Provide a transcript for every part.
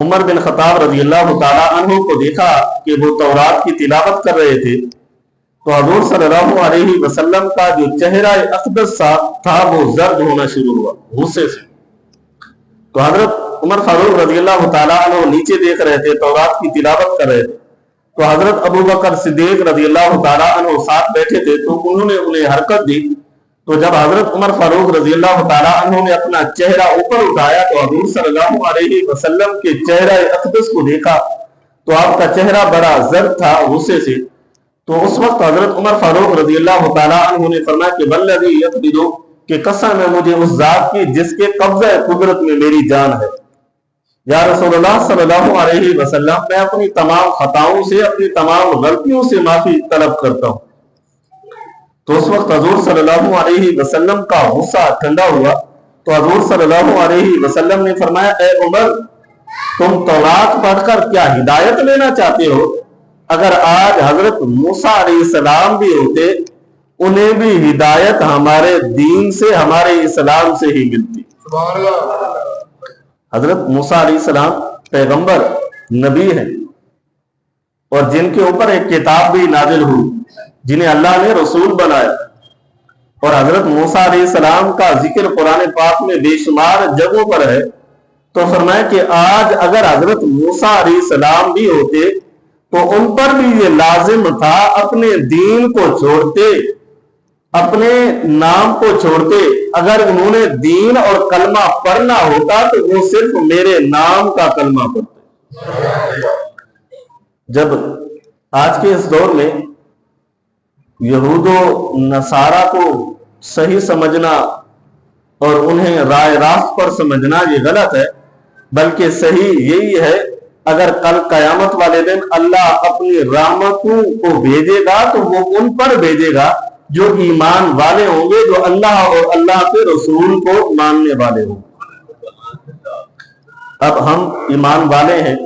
عمر بن خطاب رضی اللہ تعالیٰ عنہ کو دیکھا کہ وہ تورات کی تلاوت کر رہے تھے تو حضور صلی اللہ علیہ وسلم کا جو چہرہ اقدس تھا وہ زرد ہونا شروع ہوا غصے سے. تو حضرت عمر فاروق رضی اللہ تعالیٰ عنہ نیچے دیکھ رہے تھے، تورات کی تلاوت کر رہے تھے. تو حضرت ابو بکر صدیق رضی اللہ تعالیٰ عنہ ساتھ بیٹھے تھے تو انہوں نے انہیں حرکت دی. تو جب حضرت عمر فاروق رضی اللہ تعالیٰ عنہ نے اپنا چہرہ اوپر اٹھایا تو حضور صلی اللہ علیہ وسلم کے چہرہ اقدس کو دیکھا تو آپ کا چہرہ بڑا زرد تھا غصے سے. تو اس وقت حضرت عمر فاروق رضی اللہ تعالیٰ عنہ نے فرمایا کہ والذی یقبض، کہ قسم ہے مجھے اس ذات کی جس کے قبضہ قدرت میں میری جان ہے. یا رسول اللہ صلی اللہ علیہ وسلم، میں اپنی تمام خطاؤں سے، اپنی تمام غلطیوں سے معافی طلب کرتا ہوں. تو اس وقت حضور صلی اللہ علیہ وسلم کا غصہ ٹھنڈا ہوا تو حضور صلی اللہ علیہ وسلم نے فرمایا اے عمر، تم تورات پڑھ کر کیا ہدایت لینا چاہتے ہو؟ اگر آج حضرت موسیٰ علیہ السلام بھی ہوتے انہیں بھی ہدایت ہمارے دین سے، ہمارے اسلام سے ہی ملتی. سبحان اللہ. حضرت موسیٰ علیہ السلام پیغمبر نبی ہیں اور جن کے اوپر ایک کتاب بھی نازل ہوئی، جنہیں اللہ نے رسول بنایا. اور حضرت موسیٰ علیہ السلام کا ذکر قرآن پاک میں بے شمار جگہوں پر ہے. تو فرمایا کہ آج اگر حضرت موسیٰ علیہ السلام بھی ہوتے تو ان پر بھی یہ لازم تھا اپنے دین کو چھوڑتے، اپنے نام کو چھوڑتے. اگر انہوں نے دین اور کلمہ پڑھنا ہوتا تو وہ صرف میرے نام کا کلمہ پڑھتے. جب آج کے اس دور میں یہود و نصارہ کو صحیح سمجھنا اور انہیں رائے راست پر سمجھنا یہ غلط ہے، بلکہ صحیح یہی ہے اگر کل قیامت والے دن اللہ اپنی رحمتوں کو بھیجے گا تو وہ ان پر بھیجے گا جو ایمان والے ہوں گے، جو اللہ اور اللہ کے رسول کو ماننے والے ہوں گے. اب ہم ایمان والے ہیں،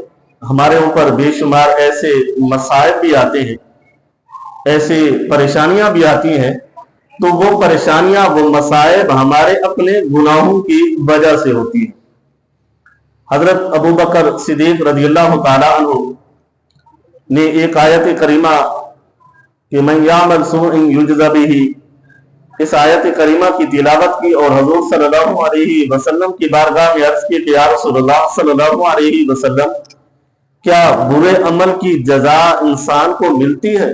ہمارے اوپر بے شمار ایسے مصائب بھی آتے ہیں، ایسے پریشانیاں بھی آتی ہیں. تو وہ پریشانیاں، وہ مصائب ہمارے اپنے گناہوں کی وجہ سے ہوتی ہیں. حضرت ابو بکر صدیق رضی اللہ تعالیٰ عنہ نے ایک آیت کریمہ کہ من یعمل سوء یجز بہ، اس آیت کریمہ کی تلاوت کی اور حضور صلی اللہ علیہ وسلم کی بارگاہ میں عرض کی کہ یا رسول اللہ صلی اللہ علیہ وسلم، کیا برے عمل کی جزا انسان کو ملتی ہے؟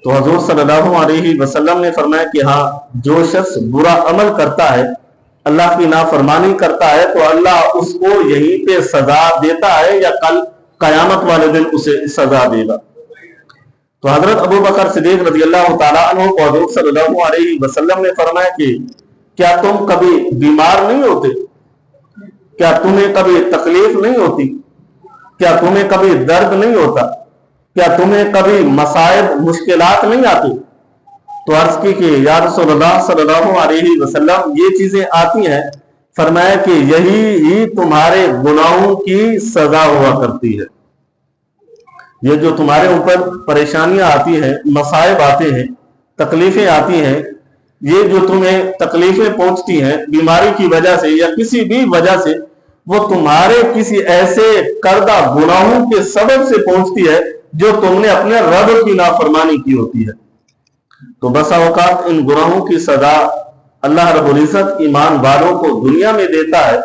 تو حضور صلی اللہ علیہ وسلم نے فرمایا کہ ہاں، جو شخص برا عمل کرتا ہے، اللہ کی نافرمانی کرتا ہے تو اللہ اس کو یہیں پہ سزا دیتا ہے یا کل قیامت والے دن اسے سزا دے گا. تو حضرت ابو بکر صدیق رضی اللہ تعالیٰ عنہ کو حضور صلی اللہ علیہ وسلم نے فرمایا کہ کیا تم کبھی بیمار نہیں ہوتے؟ کیا تمہیں کبھی تکلیف نہیں ہوتی؟ کیا تمہیں کبھی درد نہیں ہوتا؟ کیا تمہیں کبھی مصائب مشکلات نہیں آتی؟ تو عرض کی کہ یا رسول اللہ صلی اللہ علیہ وسلم یہ چیزیں آتی ہیں. فرمایا کہ یہی ہی تمہارے گناہوں کی سزا ہوا کرتی ہے. یہ جو تمہارے اوپر پریشانیاں آتی ہیں، مصائب آتے ہیں، تکلیفیں آتی ہیں، یہ جو تمہیں تکلیفیں پہنچتی ہیں بیماری کی وجہ سے یا کسی بھی وجہ سے، وہ تمہارے کسی ایسے کردہ گناہوں کے سبب سے پہنچتی ہے جو تم نے اپنے رب کی نافرمانی کی ہوتی ہے. تو بسا اوقات ان گناہوں کی سزا اللہ رب العزت ایمان والوں کو دنیا میں دیتا ہے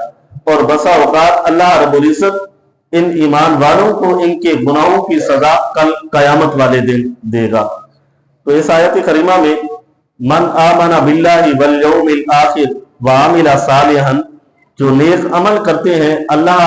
اور بسا اوقات اللہ رب العزت ان ایمان والوں کو ان کے گناہوں کی سزا کل قیامت والے دن دے گا. تو اس آیت کریمہ میں من آمن باللہ والیوم الآخر وعمل صالحا، جو نیک عمل کرتے ہیں، اللہ